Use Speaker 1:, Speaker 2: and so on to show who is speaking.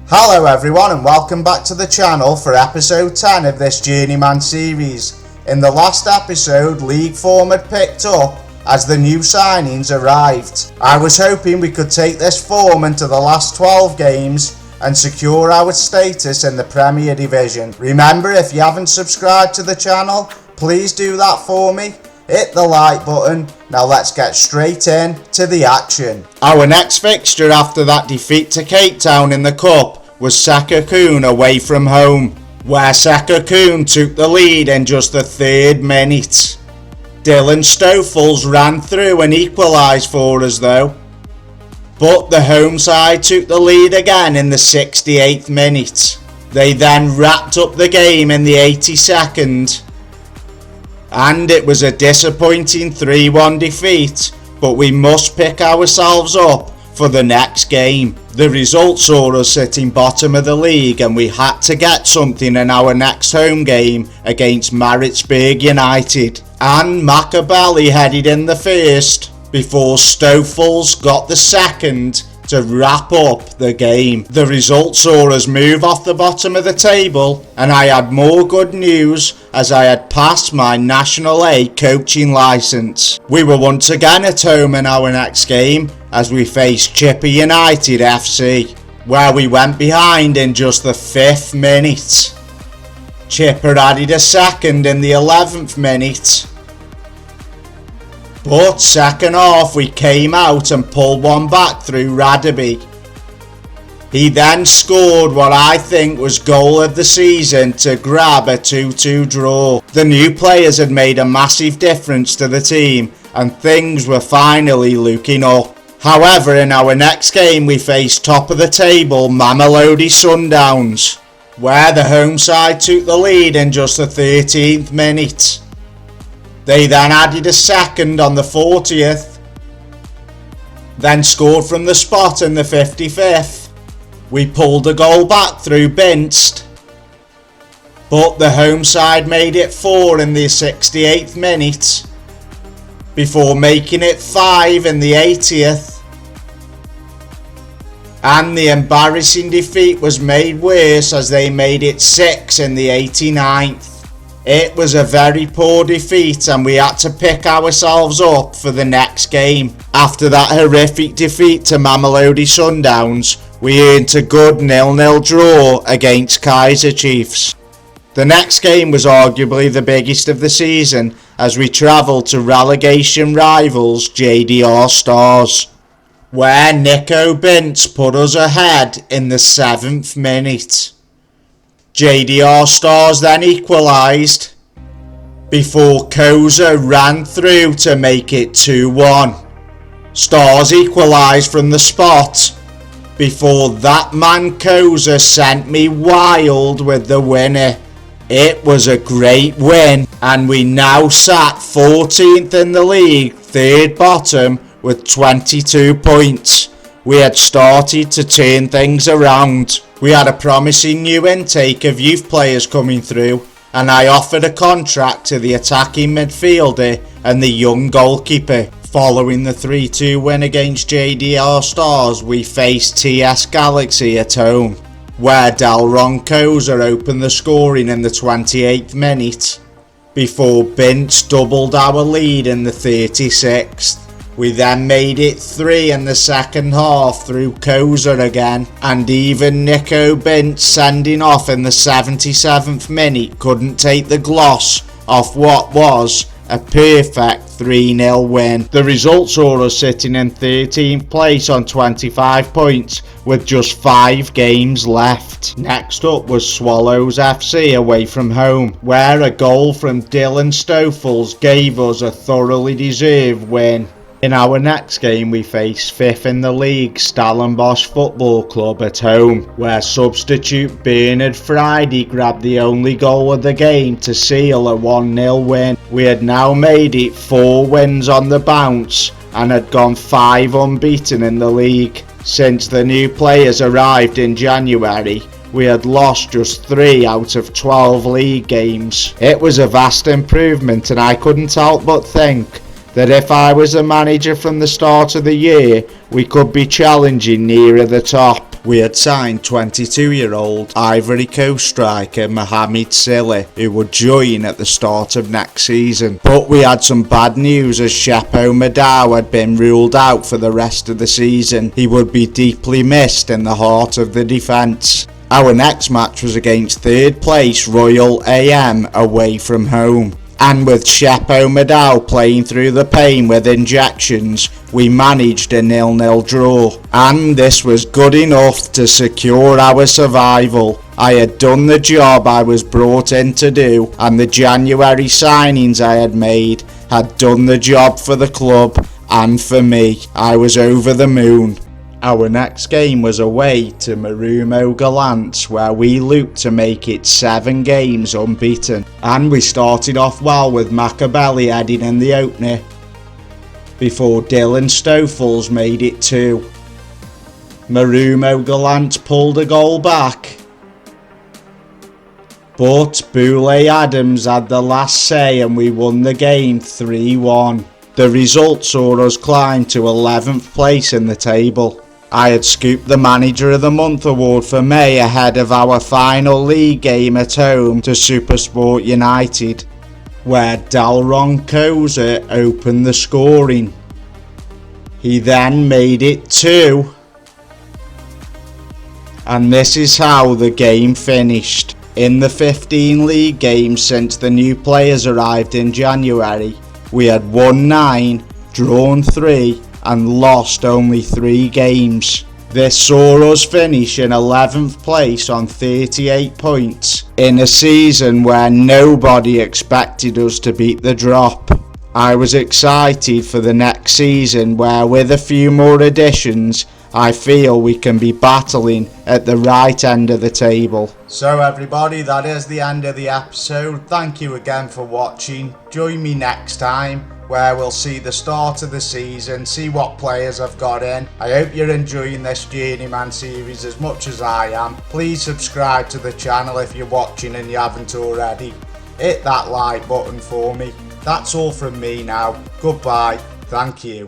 Speaker 1: Hello everyone and welcome back to the channel for episode 10 of this Journeyman series. In the last episode, league form had picked up as the new signings arrived. I was hoping we could take this form into the last 12 games and secure our status in the Premier Division. Remember, if you haven't subscribed to the channel, please do that for me. Hit the like button. Now let's get straight in to the action. Our next fixture after that defeat to Cape Town in the Cup was Sekhukhune away from home, where Sekhukhune took the lead in just the 3rd minute. Dylan Stoffels ran through and equalised for us though, but the home side took the lead again in the 68th minute. They then wrapped up the game in the 82nd. And it was a disappointing 3-1 defeat, but we must pick ourselves up for the next game. The result saw us sitting bottom of the league and we had to get something in our next home game against Maritzburg United. And Machiavelli headed in the first before Stoffels got the second to wrap up the game. The result saw us move off the bottom of the table, and I had more good news as I had passed my National A coaching licence. We were once again at home in our next game as we faced Chipper United FC, where we went behind in just the 5th minute. Chipper added a second in the 11th minute. But second half we came out and pulled one back through Radaby. He then scored what I think was goal of the season to grab a 2-2 draw. The new players had made a massive difference to the team and things were finally looking up. However, in our next game we faced top of the table Mamelodi Sundowns, where the home side took the lead in just the 13th minute. They then added a second on the 40th, then scored from the spot in the 55th. We pulled a goal back through Binst, but the home side made it 4 in the 68th minute, before making it 5 in the 80th. And the embarrassing defeat was made worse as they made it 6 in the 89th. It was a very poor defeat and we had to pick ourselves up for the next game. After that horrific defeat to Mamelodi Sundowns, we earned a good 0-0 draw against Kaiser Chiefs. The next game was arguably the biggest of the season as we travelled to relegation rivals JDR Stars, where Nico Bintz put us ahead in the 7th minute. JDR Stars then equalised before Koza ran through to make it 2-1. Stars equalised from the spot before that man Koza sent me wild with the winner. It was a great win and we now sat 14th in the league, 3rd bottom with 22 points. We had started to turn things around. We had a promising new intake of youth players coming through and I offered a contract to the attacking midfielder and the young goalkeeper. Following the 3-2 win against JDR Stars, we faced TS Galaxy at home, where Dalron Koza opened the scoring in the 28th minute, before Bintz doubled our lead in the 36th. We then made it 3 in the second half through Koza again, and even Nico Bintz sending off in the 77th minute couldn't take the gloss off what was a perfect 3-0 win. The result saw us sitting in 13th place on 25 points with just 5 games left. Next up was Swallows FC away from home, where a goal from Dylan Stoffels gave us a thoroughly deserved win. In our next game we faced 5th in the league Stellenbosch Football Club at home, where substitute Bernard Friday grabbed the only goal of the game to seal a 1-0 win. We had now made it 4 wins on the bounce and had gone 5 unbeaten in the league. Since the new players arrived in January, we had lost just 3 out of 12 league games. It was a vast improvement and I couldn't help but think that if I was a manager from the start of the year, we could be challenging nearer the top. We had signed 22-year-old Ivory Coast striker Mohamed Salah, who would join at the start of next season. But we had some bad news as Fm23 had been ruled out for the rest of the season. He would be deeply missed in the heart of the defence. Our next match was against third place Royal AM away from home. And with Fm23 playing through the pain with injections, we managed a 0-0 draw. And this was good enough to secure our survival. I had done the job I was brought in to do, and the January signings I had made had done the job for the club and for me. I was over the moon. Our next game was away to Marumo Gallants, where we looked to make it 7 games unbeaten. And we started off well with Machiavelli heading in the opener, before Dylan Stoffels made it 2. Marumo Gallants pulled a goal back, but Boule Adams had the last say and we won the game 3-1. The result saw us climb to 11th place in the table. I had scooped the Manager of the Month award for May ahead of our final league game at home to Supersport United, where Dalron Koza opened the scoring. He then made it 2. And this is how the game finished. In the 15 league games since the new players arrived in January, we had won 9, drawn 3 and lost only 3 games. This saw us finish in 11th place on 38 points in a season where nobody expected us to beat the drop. I was excited for the next season where, with a few more additions, I feel we can be battling at the right end of the table. So everybody, that is the end of the episode. Thank you again for watching. Join me next time, where we'll see the start of the season, see what players I've got in. I hope you're enjoying this Journeyman series as much as I am. Please subscribe to the channel if you're watching and you haven't already. Hit that like button for me. That's all from me now. Goodbye. Thank you.